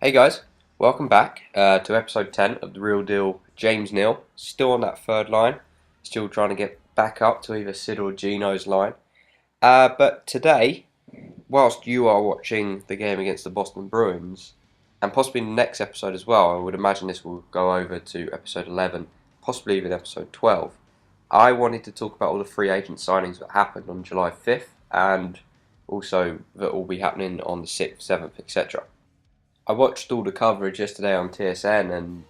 Hey guys, welcome back to episode 10 of The Real Deal. James Neal, still on that third line, still trying to get back up to either Sid or Gino's line. But today, whilst you are watching the game against the Boston Bruins, and possibly in the next episode as well, I would imagine this will go over to episode 11, possibly even episode 12. I wanted to talk about all the free agent signings that happened on July 5th and also that will be happening on the 6th, 7th, etc. I watched all the coverage yesterday on TSN, and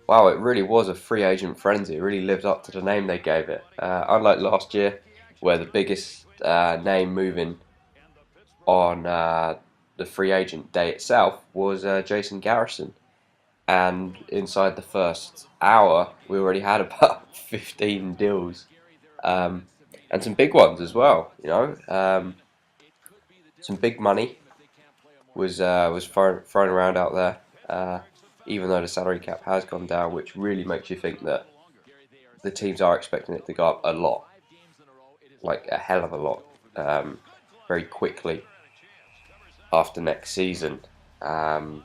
wow, it really was a free agent frenzy. It really lived up to the name they gave it. Unlike last year, where the biggest name moving on the free agent day itself was Jason Garrison, and inside the first hour, we already had about 15 deals, um, and some big ones as well. Some big money was thrown around out there. Even though the salary cap has gone down, which really makes you think that the teams are expecting it to go up a lot, like a hell of a lot, very quickly after next season. Um,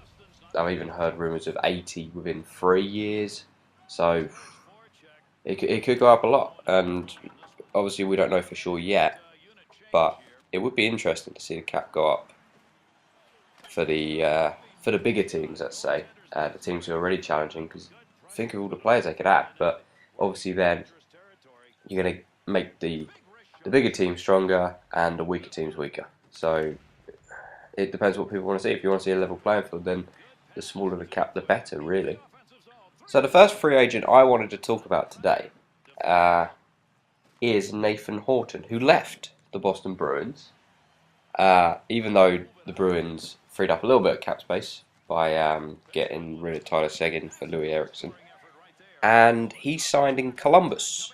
I've even heard rumours of 80 within 3 years, so it could go up a lot. And obviously, we don't know for sure yet, but it would be interesting to see the cap go up for the bigger teams, let's say, the teams who are already challenging. Because think of all the players they could add, but obviously then you're going to make the bigger teams stronger and the weaker teams weaker. So it depends what people want to see. If you want to see a level playing field, then the smaller the cap, the better, really. So the first free agent I wanted to talk about today uh, is Nathan Horton, who left the Boston Bruins. Even though the Bruins freed up a little bit of cap space by getting rid of Tyler Seguin for Louis Eriksson. And he signed in Columbus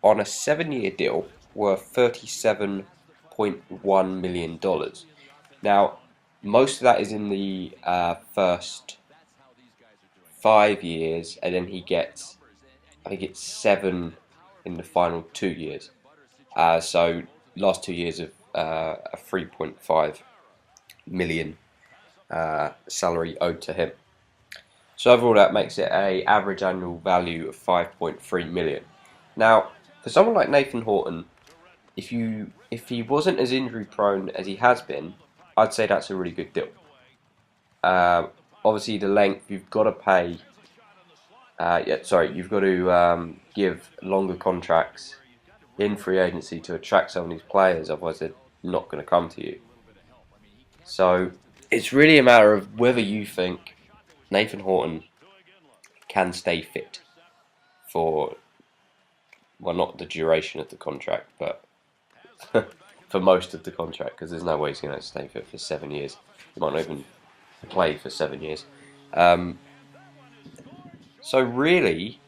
on a 7-year deal worth $37.1 million. Now, most of that is in the first 5 years, and then he gets, I think it's 7 in the final 2 years. So, last 2 years of a 3.5 million salary owed to him. So overall, that makes it a average annual value of 5.3 million. Now, for someone like Nathan Horton, if he wasn't as injury prone as he has been, I'd say that's a really good deal. Uh, Obviously, the length you've got to pay. You've got to give longer contracts in free agency to attract some of these players. Otherwise, they're not going to come to you. So it's really a matter of whether you think Nathan Horton can stay fit for, well, not the duration of the contract, but for most of the contract, because there's no way he's going to stay fit for 7 years. He might not even play for 7 years. Um, so really,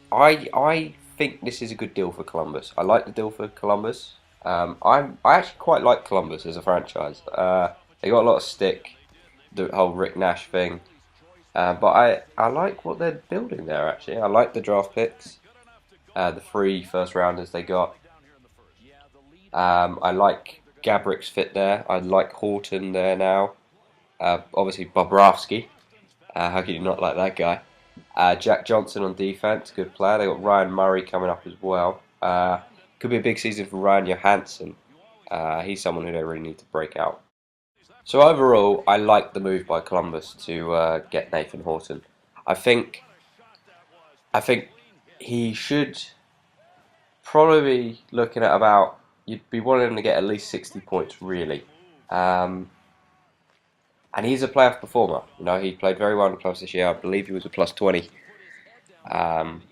I think this is a good deal for Columbus. I like the deal for Columbus. I actually quite like Columbus as a franchise. They got a lot of stick, the whole Rick Nash thing. But I like what they're building there, actually. I like the draft picks, the 3 first rounders they got. I like Gabrick's fit there. I like Horton there now. Obviously, Bobrovsky. How can you not like that guy? Jack Johnson on defense, good player. They got Ryan Murray coming up as well. Could be a big season for Ryan Johansson. He's someone who they really need to break out. So overall, I like the move by Columbus to get Nathan Horton. I think I think he should probably be looking at about. You'd be wanting him to get at least 60 points, really. Um, and he's a playoff performer. You know, he played very well in the playoffs this year. I believe he was a plus 20. Um,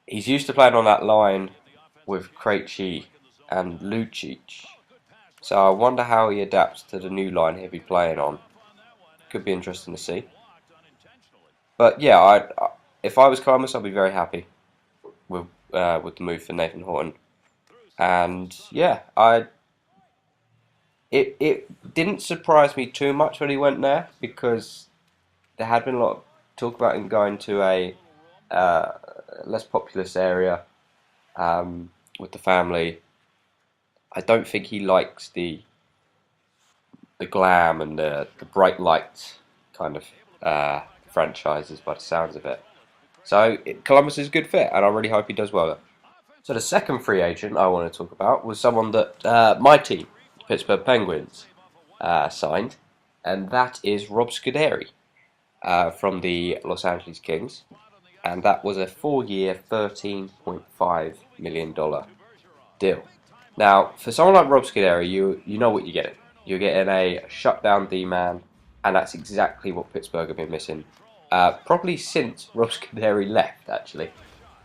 he's used to playing on that line with Krejci and Lucic. So I wonder how he adapts to the new line he'll be playing on. Could be interesting to see. But yeah, if I was Columbus, I'd be very happy with the move for Nathan Horton. And yeah, it didn't surprise me too much when he went there because there had been a lot of talk about him going to a uh, less populous area with the family. I don't think he likes the glam and the bright lights kind of franchises by the sounds of it. So Columbus is a good fit, and I really hope he does well there. So the second free agent I want to talk about was someone that my team, the Pittsburgh Penguins, signed, and that is Rob Scuderi from the Los Angeles Kings, and that was a 4-year, $13.5 million deal. Now, for someone like Rob Scuderi, you know what you're getting. You're getting a shutdown D-man, and that's exactly what Pittsburgh have been missing, probably since Rob Scuderi left, actually.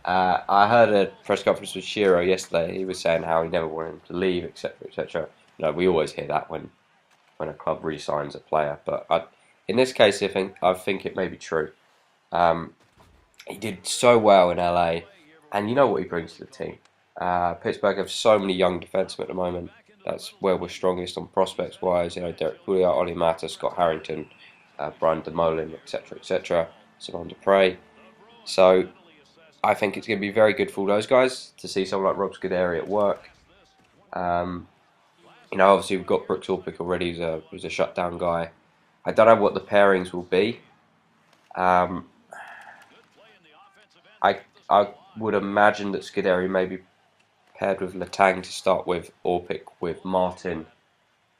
I heard a press conference with Shiro yesterday. He was saying how he never wanted him to leave, etc., etc. You know, we always hear that when a club re-signs a player, but in this case, I think it may be true. He did so well in LA, and you know what he brings to the team. Pittsburgh have so many young defensemen at the moment. That's where we're strongest on prospects wise. You know, Derek Pouliot, Ollie Mata, Scott Harrington, Brian DeMolin, etc., etc. Simon Dupre. So I think it's going to be very good for all those guys to see someone like Rob Scuderi at work. You know, obviously we've got Brooks Orpik already, who's a shutdown guy. I don't know what the pairings will be. I would imagine that Scuderi may be paired with Letang to start with, Orpik with Martin,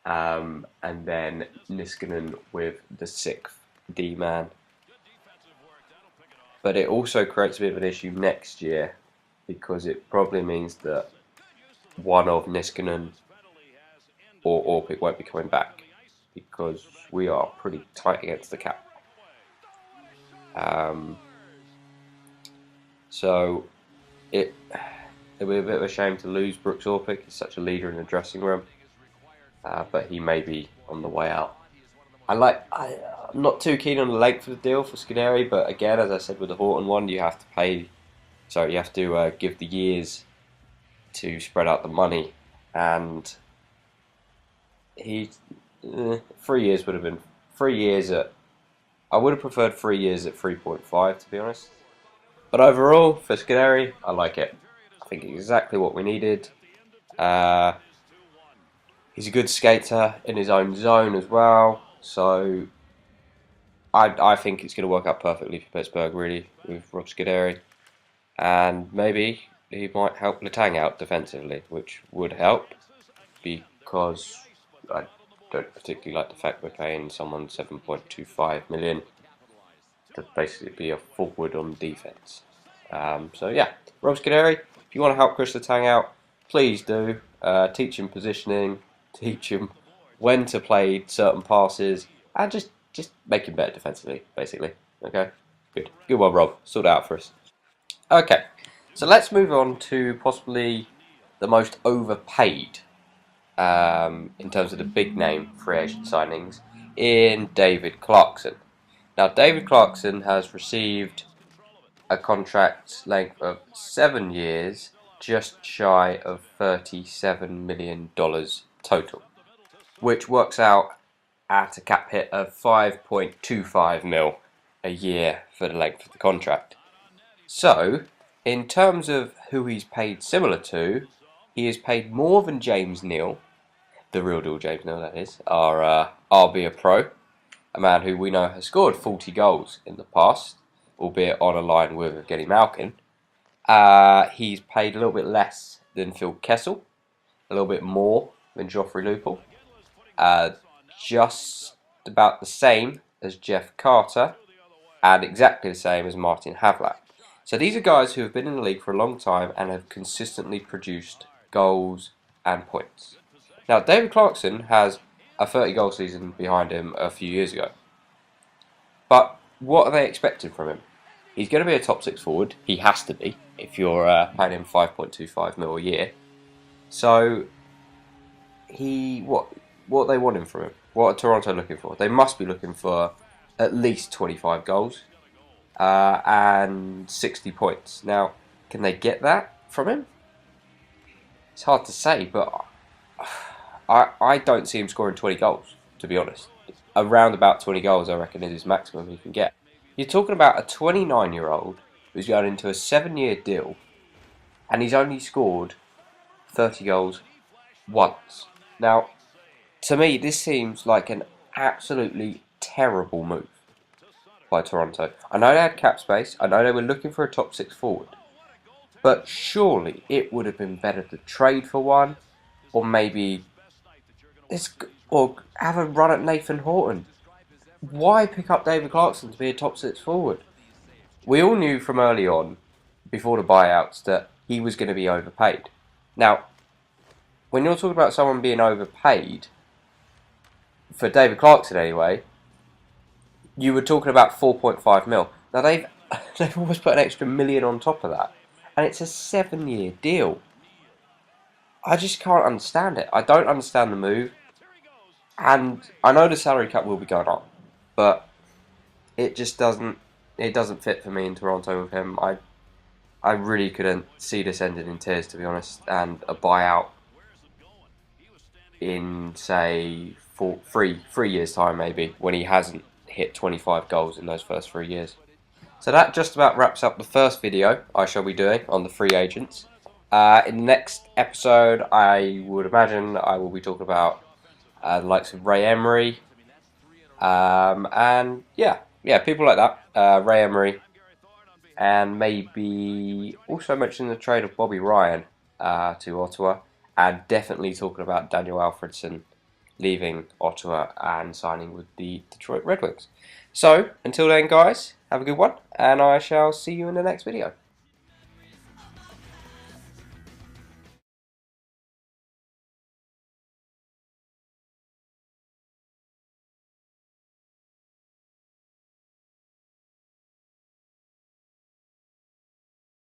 and then Niskanen with the 6th D-man. But it also creates a bit of an issue next year, because it probably means that one of Niskanen or Orpik won't be coming back, because we are pretty tight against the cap. So it'll be a bit of a shame to lose Brooks Orpik. He's such a leader in the dressing room, but he may be on the way out. I'm not too keen on the length of the deal for Scuderi, but again, as I said with the Horton one, you have to give the years to spread out the money, and 3 years would have been 3 years at. I would have preferred 3 years at 3.5, to be honest. But overall, for Scuderi, I like it. I think exactly what we needed. He's a good skater in his own zone as well, so I think it's going to work out perfectly for Pittsburgh, really, with Rob Scuderi. And maybe he might help Letang out defensively, which would help, because I don't particularly like the fact we're paying someone $7.25 million to basically be a forward on defense. So yeah, Rob Scuderi, if you want to help Chris Letang out, please do. Teach him positioning, teach him when to play certain passes, and just make him better defensively, basically. Okay, good one, Rob. Sort it out for us. Okay, so let's move on to possibly the most overpaid in terms of the big name free agent signings in David Clarkson. Now, David Clarkson has received a contract length of 7 years, just shy of $37 million total, which works out at a cap hit of 5.25 mil a year for the length of the contract. So, in terms of who he's paid similar to, he is paid more than James Neal, the real deal James Neal, that is, our RB a Pro, a man who we know has scored 40 goals in the past, albeit on a line with Evgeny Malkin. He's paid a little bit less than Phil Kessel, a little bit more than Joffrey Lupul, just about the same as Jeff Carter, and exactly the same as Martin Havlat. So these are guys who have been in the league for a long time and have consistently produced goals and points. Now, David Clarkson has a 30-goal season behind him a few years ago. But what are they expecting from him? He's going to be a top 6 forward. He has to be, if you're paying him 5.25 mil a year. So, what they want him from him? What are Toronto looking for? They must be looking for at least 25 goals and 60 points. Now, can they get that from him? It's hard to say, but I don't see him scoring 20 goals, to be honest. Around about 20 goals, I reckon, is his maximum he can get. You're talking about a 29-year-old who's going into a 7-year deal, and he's only scored 30 goals once. Now, to me, this seems like an absolutely terrible move by Toronto. I know they had cap space. I know they were looking for a top 6 forward. But surely it would have been better to trade for one, or maybe or have a run at Nathan Horton. Why pick up David Clarkson to be a top 6 forward? We all knew from early on, before the buyouts, that he was going to be overpaid. Now, when you're talking about someone being overpaid, for David Clarkson anyway, you were talking about 4.5 mil. Now they've almost put an extra million on top of that, and it's a 7-year deal. I just can't understand it. I don't understand the move, and I know the salary cap will be going up, but it just doesn't. It doesn't fit for me in Toronto with him. I really couldn't see this ending in tears, to be honest, and a buyout in say 3 years time maybe, when he hasn't hit 25 goals in those first 3 years. So that just about wraps up the first video I shall be doing on the free agents. In the next episode, I would imagine I will be talking about the likes of Ray Emery, and yeah, people like that. Ray Emery, and maybe also mention the trade of Bobby Ryan to Ottawa, and definitely talking about Daniel Alfredson leaving Ottawa and signing with the Detroit Red Wings. So, until then guys, have a good one, and I shall see you in the next video.